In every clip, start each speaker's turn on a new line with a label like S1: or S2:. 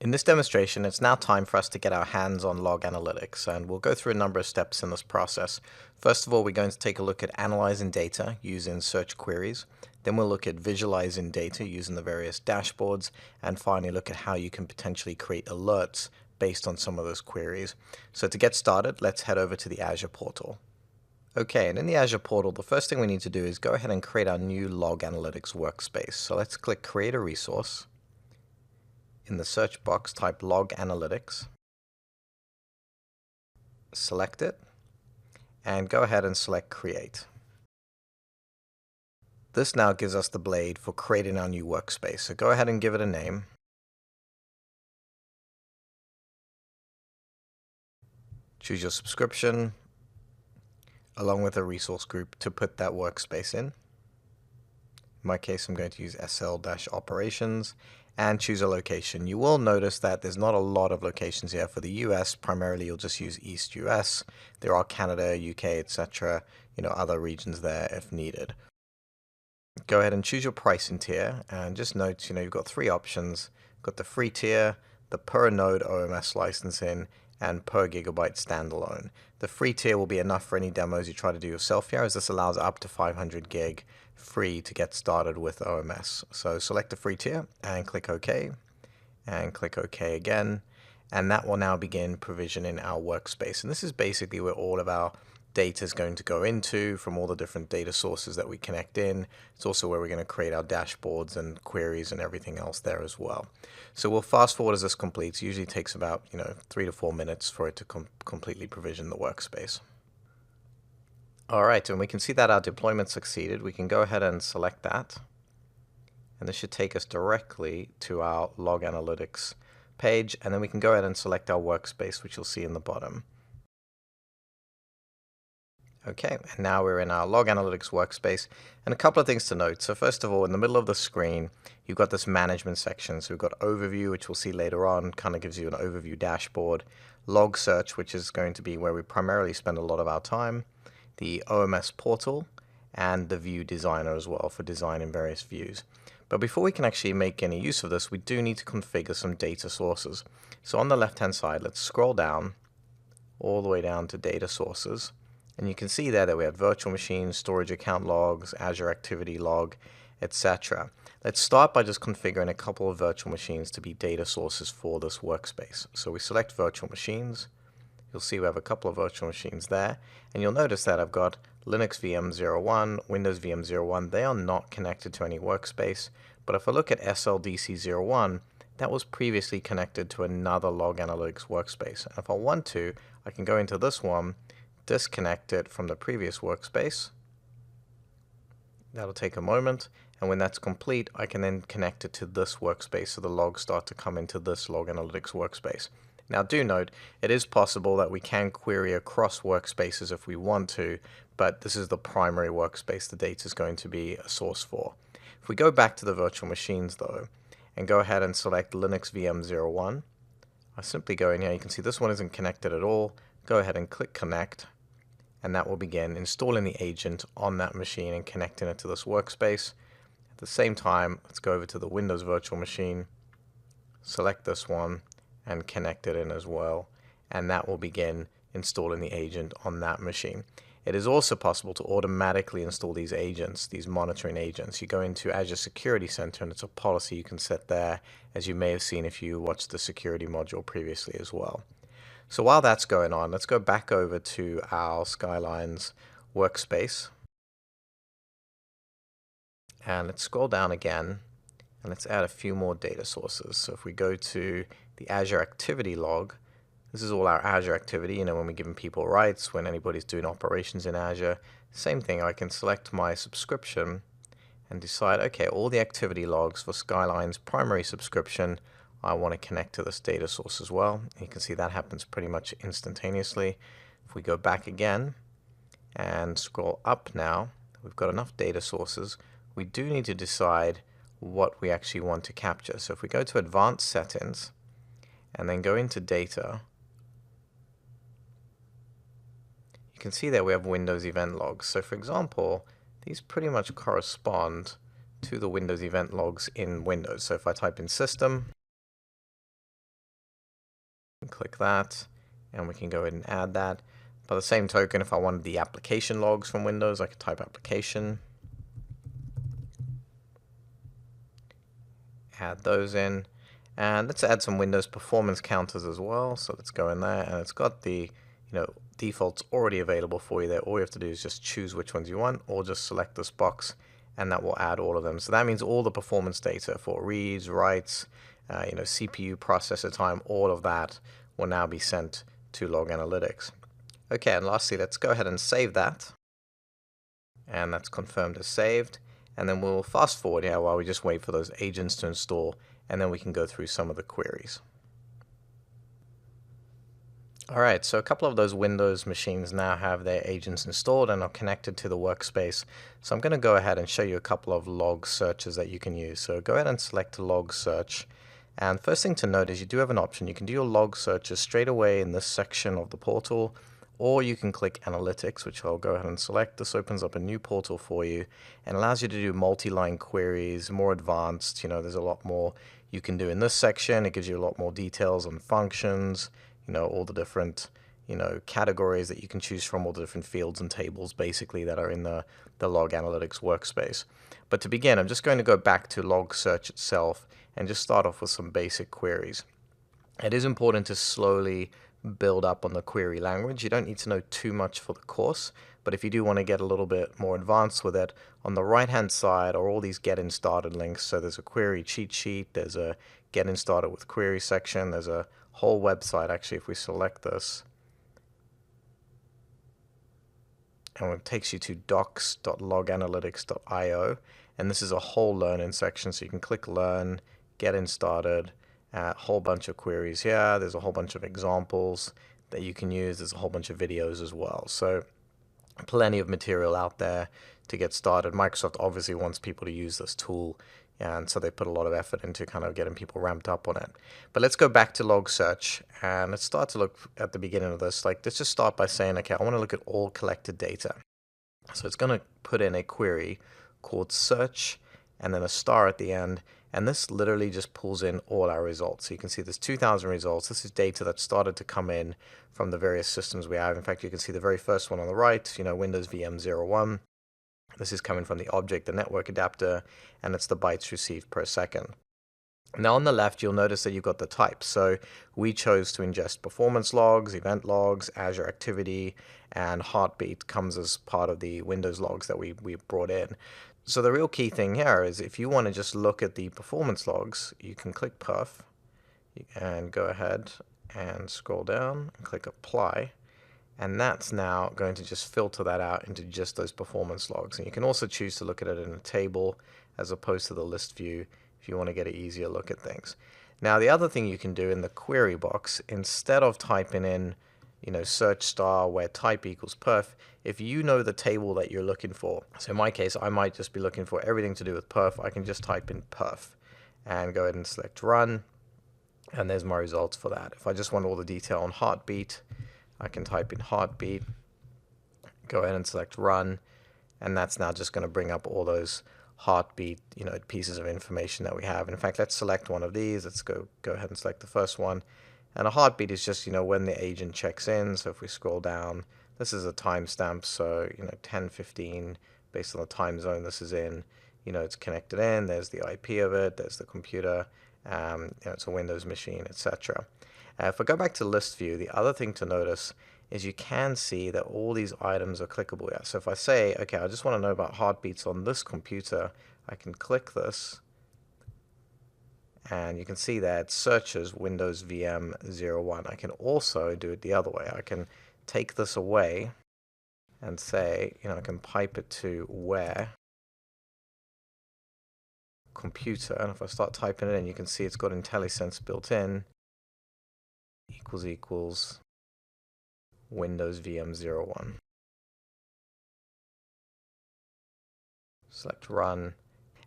S1: In this demonstration, it's now time for us to get our hands on log analytics, and we'll go through a number of steps in this process. First of all, we're going to take a look at analyzing data using search queries. Then we'll look at visualizing data using the various dashboards, and finally look at how you can potentially create alerts based on some of those queries. So to get started, let's head over to the Azure portal. Okay, and in the Azure portal, the first thing we need to do is go ahead and create our new log analytics workspace. So let's click Create a Resource. In the search box, type Log Analytics, select it, and go ahead and select Create. This now gives us the blade for creating our new workspace, so go ahead and give it a name. Choose your subscription, along with a resource group to put that workspace in. In my case, I'm going to use SL-operations, and choose a location. You will notice that there's not a lot of locations here. For the US, primarily you'll just use East US. There are Canada, UK, etc., other regions there if needed. Go ahead and choose your pricing tier, and just note, you've got three options. You've got the free tier, the per node OMS licensing, and per gigabyte standalone. The free tier will be enough for any demos you try to do yourself here, as this allows up to 500 gig free to get started with OMS. So select the free tier and click OK, and click OK again, and that will now begin provisioning our workspace. And this is basically where all of our data is going to go into from all the different data sources that we connect in. It's also where we're going to create our dashboards and queries and everything else there as well. So we'll fast forward as this completes. It usually takes about 3 to 4 minutes for it to completely provision the workspace. Alright, and we can see that our deployment succeeded. We can go ahead and select that, and this should take us directly to our log analytics page, and then we can go ahead and select our workspace, which you'll see in the bottom. Okay, and now we're in our log analytics workspace, and a couple of things to note. So first of all, in the middle of the screen, you've got this management section. So we've got overview, which we'll see later on, kind of gives you an overview dashboard, log search, which is going to be where we primarily spend a lot of our time, the OMS portal, and the view designer as well for designing various views. But before we can actually make any use of this, we do need to configure some data sources. So on the left hand side, let's scroll down all the way down to data sources. And you can see there that we have virtual machines, storage account logs, Azure activity log, etc. Let's start by just configuring a couple of virtual machines to be data sources for this workspace. So we select virtual machines. You'll see we have a couple of virtual machines there, and you'll notice that I've got Linux VM01, Windows VM01. They are not connected to any workspace, but if I look at SLDC01, that was previously connected to another log analytics workspace. And if I want to, I can go into this one, disconnect it from the previous workspace. That'll take a moment, and when that's complete, I can then connect it to this workspace, so the logs start to come into this log analytics workspace. Now do note, it is possible that we can query across workspaces if we want to, but this is the primary workspace the data is going to be a source for. If we go back to the virtual machines though, and go ahead and select Linux VM01, I simply go in here. You can see this one isn't connected at all. Go ahead and click connect, and that will begin installing the agent on that machine and connecting it to this workspace. At the same time, let's go over to the Windows virtual machine, select this one, and connect it in as well, and that will begin installing the agent on that machine. It is also possible to automatically install these agents, these monitoring agents. You go into Azure Security Center, and it's a policy you can set there, as you may have seen if you watched the security module previously as well. So while that's going on, let's go back over to our Skylines workspace, and let's scroll down again, and let's add a few more data sources. So if we go to the Azure activity log, this is all our Azure activity, when we're giving people rights, when anybody's doing operations in Azure. Same thing, I can select my subscription and decide, okay, all the activity logs for Skyline's primary subscription, I want to connect to this data source as well. You can see that happens pretty much instantaneously. If we go back again and scroll up now, we've got enough data sources. We do need to decide what we actually want to capture. So if we go to advanced settings and then go into data, you can see that we have Windows event logs. So for example, these pretty much correspond to the Windows event logs in Windows. So if I type in system, click that, and we can go ahead and add that. By the same token, if I wanted the application logs from Windows, I could type application, add those in, and let's add some Windows performance counters as well. So let's go in there, and it's got the defaults already available for you there. All you have to do is just choose which ones you want, or just select this box, and that will add all of them. So that means all the performance data for reads, writes, CPU processor time, all of that will now be sent to Log Analytics. Okay, and lastly, let's go ahead and save that. And that's confirmed as saved. And then we'll fast forward here while we just wait for those agents to install, and then we can go through some of the queries. Alright, so a couple of those Windows machines now have their agents installed and are connected to the workspace. So I'm going to go ahead and show you a couple of log searches that you can use. So go ahead and select log search. And first thing to note is you do have an option. You can do your log searches straight away in this section of the portal, or you can click analytics, which I'll go ahead and select. This opens up a new portal for you and allows you to do multi-line queries, more advanced. There's a lot more you can do in this section. It gives you a lot more details on functions, all the different categories that you can choose from, all the different fields and tables basically that are in the Log Analytics workspace. But to begin, I'm just going to go back to log search itself and just start off with some basic queries. It is important to slowly build up on the query language. You don't need to know too much for the course, but if you do want to get a little bit more advanced with it, on the right hand side are all these getting started links. So there's a query cheat sheet, there's a getting started with query section, there's a whole website. Actually, if we select this, and it takes you to docs.loganalytics.io, and this is a whole learning section, so you can click learn, getting started, a whole bunch of queries here. There's a whole bunch of examples that you can use. There's a whole bunch of videos as well. So plenty of material out there to get started. Microsoft obviously wants people to use this tool, and so they put a lot of effort into kind of getting people ramped up on it. But let's go back to log search, and let's start to look at the beginning of this. Let's just start by saying, okay, I want to look at all collected data. So it's going to put in a query called search and then a star at the end, and this literally just pulls in all our results. So you can see there's 2,000 results. This is data that started to come in from the various systems we have. In fact, you can see the very first one on the right, Windows VM 01. This is coming from the object, the network adapter, and it's the bytes received per second. Now on the left, you'll notice that you've got the types. So we chose to ingest performance logs, event logs, Azure activity, and heartbeat comes as part of the Windows logs that we brought in. So the real key thing here is if you want to just look at the performance logs, you can click perf and go ahead and scroll down and click apply. And that's now going to just filter that out into just those performance logs. And you can also choose to look at it in a table as opposed to the list view if you want to get an easier look at things. Now the other thing you can do in the query box, instead of typing in search star where type equals perf, if you know the table that you're looking for, so in my case I might just be looking for everything to do with perf, I can just type in perf and go ahead and select run, and there's my results for that. If I just want all the detail on heartbeat, I can type in heartbeat, go ahead and select run, and that's now just going to bring up all those heartbeat pieces of information that we have. In fact, let's select one of these. Let's go ahead and select the first one. And a heartbeat is just when the agent checks in. So if we scroll down, this is a timestamp, so 10:15 based on the time zone this is in. It's connected in. There's the IP of it. There's the computer. It's a Windows machine, etc. If I go back to list view, the other thing to notice is you can see that all these items are clickable here. So if I say, okay, I just want to know about heartbeats on this computer, I can click this, and you can see that it searches Windows VM 01. I can also do it the other way. I can take this away and say, I can pipe it to where computer, and if I start typing it in, you can see it's got IntelliSense built in, equals Windows VM 01. Select run,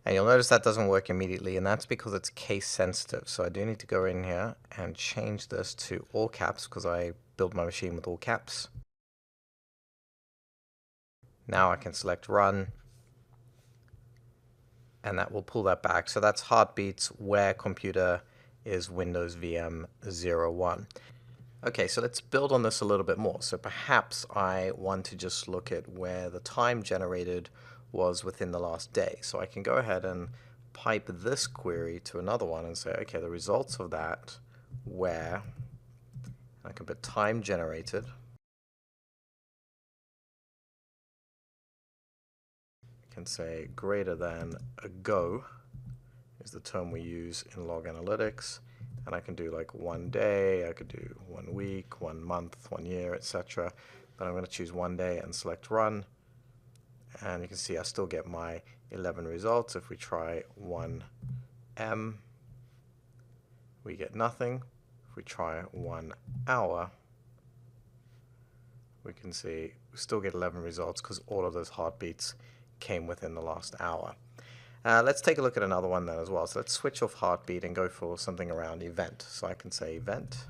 S1: and you'll notice that doesn't work immediately, and that's because it's case sensitive. So I do need to go in here and change this to all caps because I built my machine with all caps. Now I can select run, and that will pull that back. So that's heartbeats where computer is Windows VM 01. Okay, so let's build on this a little bit more. So perhaps I want to just look at where the time generated was within the last day. So I can go ahead and pipe this query to another one and say, okay, the results of that where, I can put time generated. I can say greater than ago is the term we use in log analytics. And I can do like 1 day, I could do 1 week, 1 month, 1 year, etc. But I'm going to choose 1 day and select run. And you can see I still get my 11 results. If we try 1M, we get nothing. If we try 1 hour, we can see we still get 11 results because all of those heartbeats came within the last hour. Let's take a look at another one then as well. So let's switch off heartbeat and go for something around event. So I can say event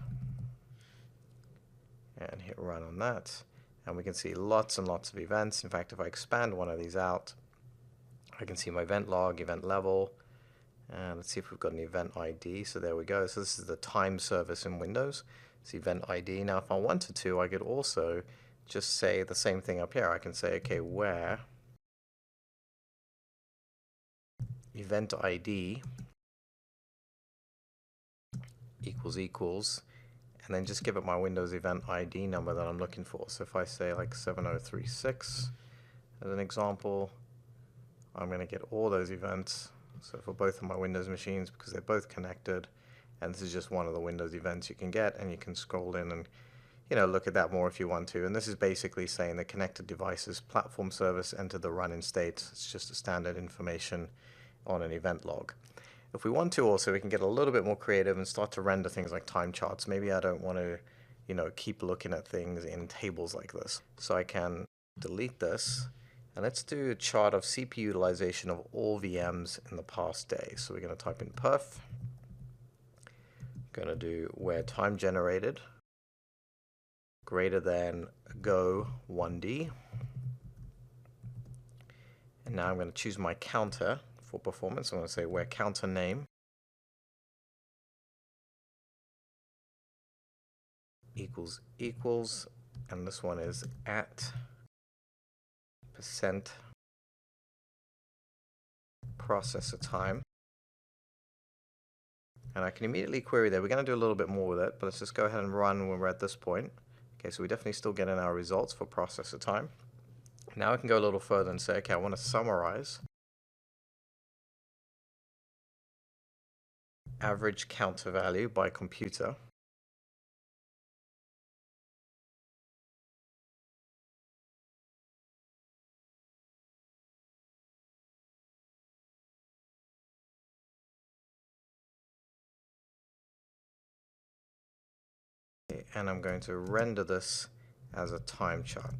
S1: and hit run on that. And we can see lots and lots of events. In fact, if I expand one of these out, I can see my event log, event level. And let's see if we've got an event ID. So there we go. So this is the time service in Windows. It's event ID. Now, if I wanted to, I could also just say the same thing up here. I can say, okay, where event ID equals, and then just give it my Windows event ID number that I'm looking for. So if I say like 7036 as an example, I'm going to get all those events. So for both of my Windows machines, because they're both connected, and this is just one of the Windows events you can get, and you can scroll in and look at that more if you want to. And this is basically saying the connected devices platform service entered the running state. It's just a standard information on an event log. If we want to also, we can get a little bit more creative and start to render things like time charts. Maybe I don't want to, keep looking at things in tables like this. So I can delete this, and let's do a chart of CPU utilization of all VMs in the past day. So we're going to type in perf. Going to do where time generated greater than go 1D. And now I'm going to choose my counter for performance. I'm going to say where counter name equals, and this one is at % processor time. And I can immediately query there. We're going to do a little bit more with it, but let's just go ahead and run when we're at this point. Okay, so we definitely still get in our results for processor time. Now I can go a little further and say, okay, I want to summarize average counter value by computer. And I'm going to render this as a time chart.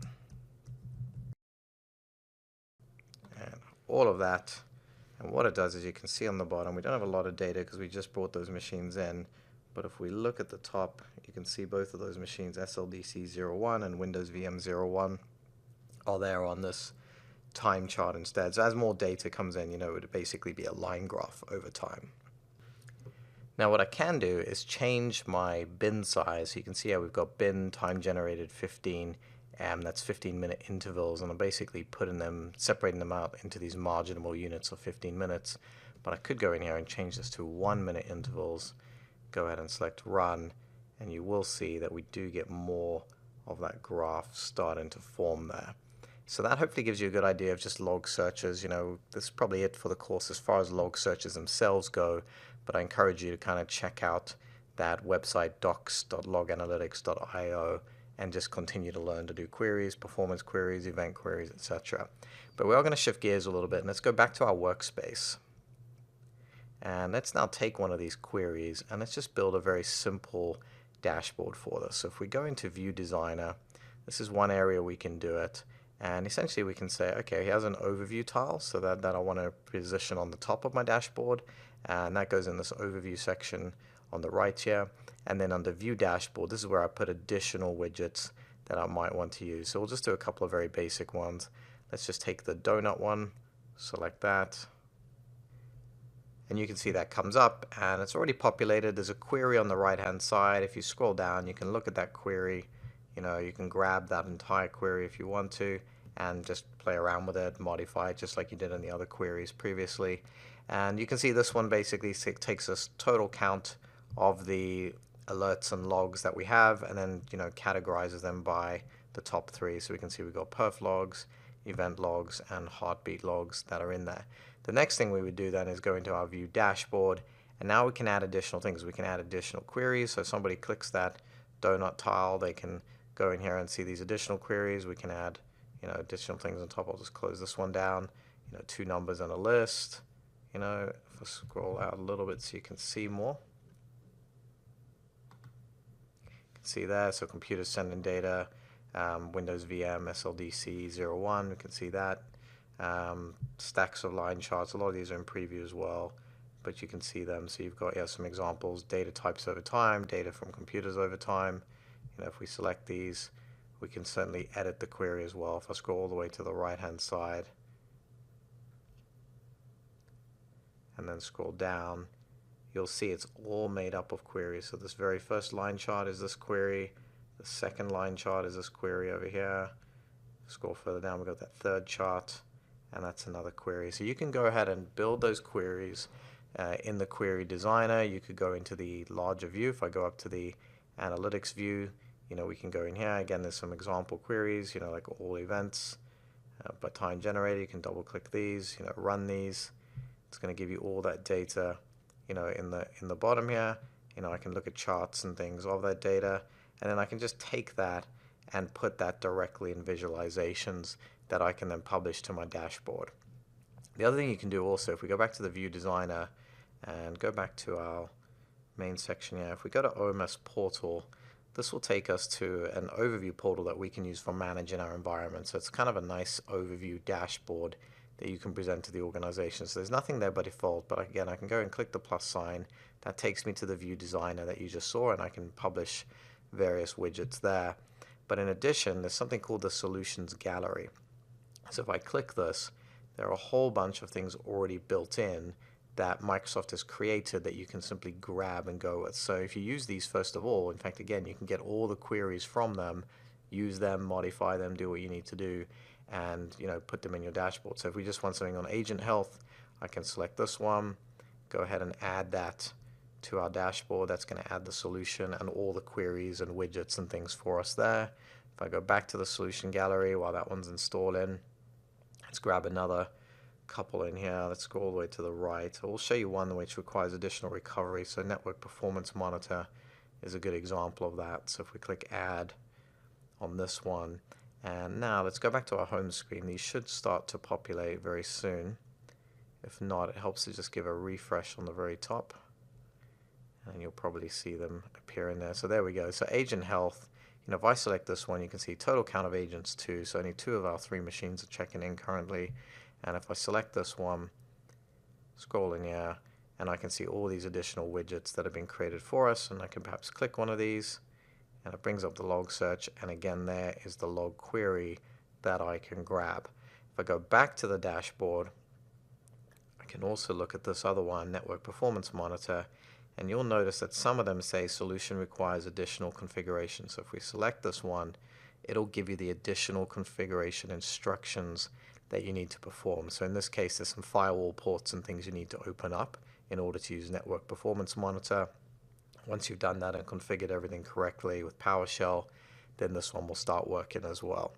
S1: And all of that. And what it does is you can see on the bottom, we don't have a lot of data because we just brought those machines in. But if we look at the top, you can see both of those machines, SLDC01 and Windows VM01, are there on this time chart instead. So as more data comes in, it would basically be a line graph over time. Now what I can do is change my bin size. So you can see how we've got bin time generated 15, and that's 15-minute intervals, and I'm basically separating them out into these marginal units of 15 minutes. But I could go in here and change this to 1-minute intervals, go ahead and select run, and you will see that we do get more of that graph starting to form there. So that hopefully gives you a good idea of just log searches. This is probably it for the course as far as log searches themselves go, but I encourage you to kind of check out that website docs.loganalytics.io and just continue to learn to do queries, performance queries, event queries, etc. But we are going to shift gears a little bit, and let's go back to our workspace. And let's now take one of these queries and let's just build a very simple dashboard for this. So if we go into View Designer, this is one area we can do it. And essentially we can say, okay, here's an overview tile, so that I want to position on the top of my dashboard, and that goes in this overview section on the right here. And then under View Dashboard, this is where I put additional widgets that I might want to use. So we'll just do a couple of very basic ones. Let's just take the donut one, select that, and you can see that comes up and it's already populated. There's a query on the right hand side. If you scroll down, you can look at that query. You can grab that entire query if you want to and just play around with it, modify it just like you did in the other queries previously. And you can see this one basically takes us total count of the alerts and logs that we have, and then categorizes them by the top three. So we can see we've got perf logs, event logs, and heartbeat logs that are in there. The next thing we would do then is go into our view dashboard, and now we can add additional things. We can add additional queries. So if somebody clicks that donut tile, they can go in here and see these additional queries. We can add additional things on top. I'll just close this one down. 2 numbers and a list. If I scroll out a little bit so you can see more. You can see there, so computers sending data, Windows VM, SLDC01, we can see that. Stacks of line charts, a lot of these are in preview as well, but you can see them. So you've got some examples, data types over time, data from computers over time. If we select these, we can certainly edit the query as well. If I scroll all the way to the right hand side and then scroll down, you'll see it's all made up of queries. So this very first line chart is this query, the second line chart is this query over here. Scroll further down, we've got that third chart, and that's another query. So you can go ahead and build those queries in the query designer. You could go into the larger view. If I go up to the analytics view, we can go in here. Again, there's some example queries, like all events by time generated. You can double click these, run these. It's going to give you all that data, in the bottom here. I can look at charts and things of that data, and then I can just take that and put that directly in visualizations that I can then publish to my dashboard. The other thing you can do also, if we go back to the view designer and go back to our main section here, if we go to OMS portal, this will take us to an overview portal that we can use for managing our environment. So it's kind of a nice overview dashboard that you can present to the organization. So there's nothing there by default, but again, I can go and click the plus sign. That takes me to the view designer that you just saw, and I can publish various widgets there. But in addition, there's something called the solutions gallery. So if I click this, there are a whole bunch of things already built in that Microsoft has created that you can simply grab and go with. So if you use these first of all, in fact, again, you can get all the queries from them, use them, modify them, do what you need to do, and put them in your dashboard. So if we just want something on agent health, I can select this one, go ahead and add that to our dashboard. That's going to add the solution and all the queries and widgets and things for us there. If I go back to the solution gallery while that one's installing, let's grab another couple in here. Let's go all the way to the right. I'll show you one which requires additional recovery. So network performance monitor is a good example of that. So if we click add on this one, and now let's go back to our home screen. These should start to populate very soon. If not, it helps to just give a refresh on the very top, and you'll probably see them appear in there. So there we go. So agent health, if I select this one, you can see total count of agents 2. So only 2 of our 3 machines are checking in currently. And if I select this one, scroll in here, and I can see all these additional widgets that have been created for us, and I can perhaps click one of these, and it brings up the log search, and again there is the log query that I can grab. If I go back to the dashboard, I can also look at this other one, network performance monitor, and you'll notice that some of them say solution requires additional configuration. So if we select this one, it'll give you the additional configuration instructions that you need to perform. So in this case, there's some firewall ports and things you need to open up in order to use network performance monitor. Once you've done that and configured everything correctly with PowerShell, then this one will start working as well.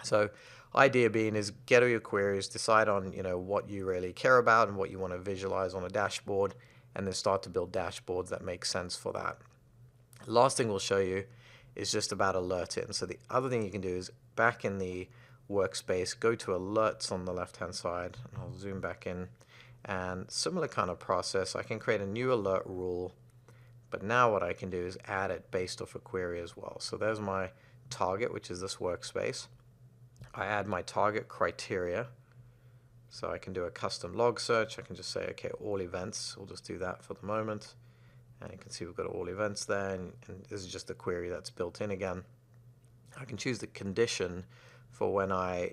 S1: So idea being is get all your queries, decide on what you really care about and what you want to visualize on a dashboard, and then start to build dashboards that make sense for that. Last thing we'll show you is just about alerting. So the other thing you can do is back in the Workspace, go to alerts on the left hand side, and I'll zoom back in, and similar kind of process. I can create a new alert rule, but now what I can do is add it based off a query as well. So there's my target, which is this workspace. I add my target criteria, so I can do a custom log search. I can just say okay, all events. We'll just do that for the moment, and you can see we've got all events there, and this is just a query that's built in again. I can choose the condition for when I,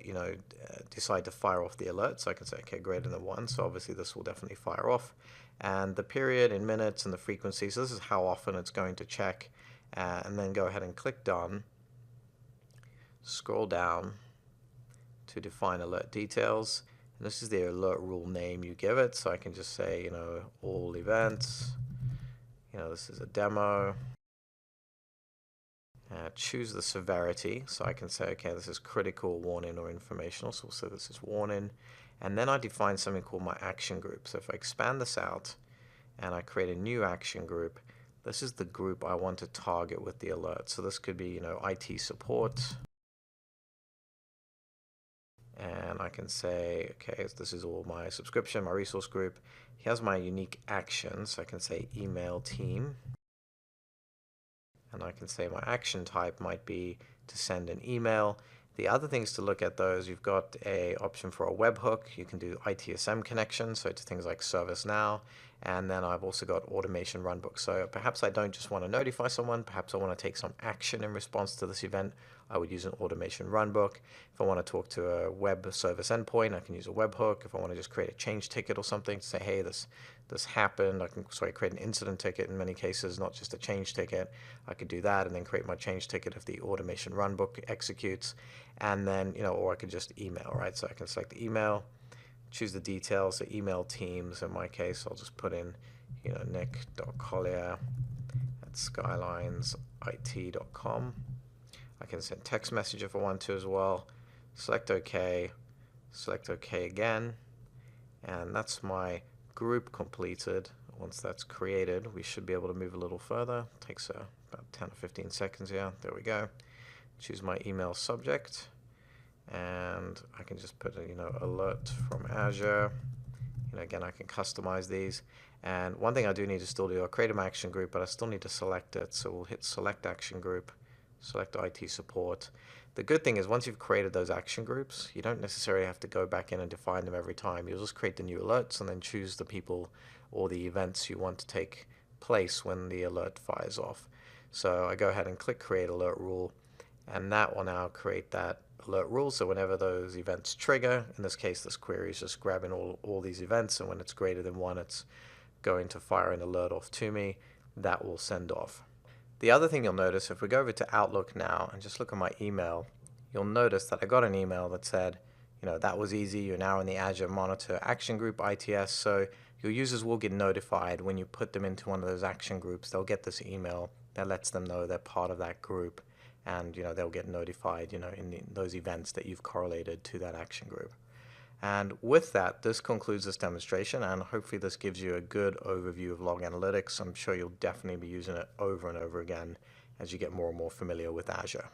S1: decide to fire off the alert. So I can say, okay, greater than 1. So obviously this will definitely fire off. And the period in minutes and the frequency. So this is how often it's going to check. And then go ahead and click done. Scroll down to define alert details. And this is the alert rule name you give it. So I can just say, all events. This is a demo. Choose the severity, so I can say, okay, this is critical, warning, or informational, so we'll say this is warning. And then I define something called my action group. So if I expand this out and I create a new action group, this is the group I want to target with the alert. So this could be, IT support. And I can say, okay, this is all my subscription, my resource group. Here's my unique actions. So I can say email team. And I can say my action type might be to send an email. The other things to look at those, you've got a option for a webhook. You can do ITSM connection, so to things like ServiceNow. And then I've also got automation runbook. So perhaps I don't just want to notify someone, perhaps I want to take some action in response to this event. I would use an automation runbook. If I want to talk to a web service endpoint, I can use a webhook. If I want to just create a change ticket or something to say, hey, this happened, I can create an incident ticket in many cases, not just a change ticket. I could do that and then create my change ticket if the automation runbook executes. And then, or I could just email, right? So I can select the email, choose the details, so email teams. In my case, I'll just put in, nick.collier@skylinesit.com. I can send text message if I want to as well. Select OK, select OK again, and that's my group completed. Once that's created, we should be able to move a little further. It takes about 10 or 15 seconds here. There we go. Choose my email subject, and I can just put a, alert from Azure. Again, I can customize these. And one thing I do need to still do, I created my action group, but I still need to select it. So we'll hit select action group, select IT support. The good thing is once you've created those action groups, you don't necessarily have to go back in and define them every time. You'll just create the new alerts and then choose the people or the events you want to take place when the alert fires off. So I go ahead and click create alert rule, and that will now create that alert rule. So whenever those events trigger, in this case this query is just grabbing all these events, and when it's greater than 1, it's going to fire an alert off to me. That will send off. The other thing you'll notice, if we go over to Outlook now and just look at my email, you'll notice that I got an email that said, that was easy, you're now in the Azure Monitor Action Group ITS. So your users will get notified when you put them into one of those action groups. They'll get this email that lets them know they're part of that group, and they'll get notified in those events that you've correlated to that action group. And with that, this concludes this demonstration, and hopefully this gives you a good overview of log analytics. I'm sure you'll definitely be using it over and over again as you get more and more familiar with Azure.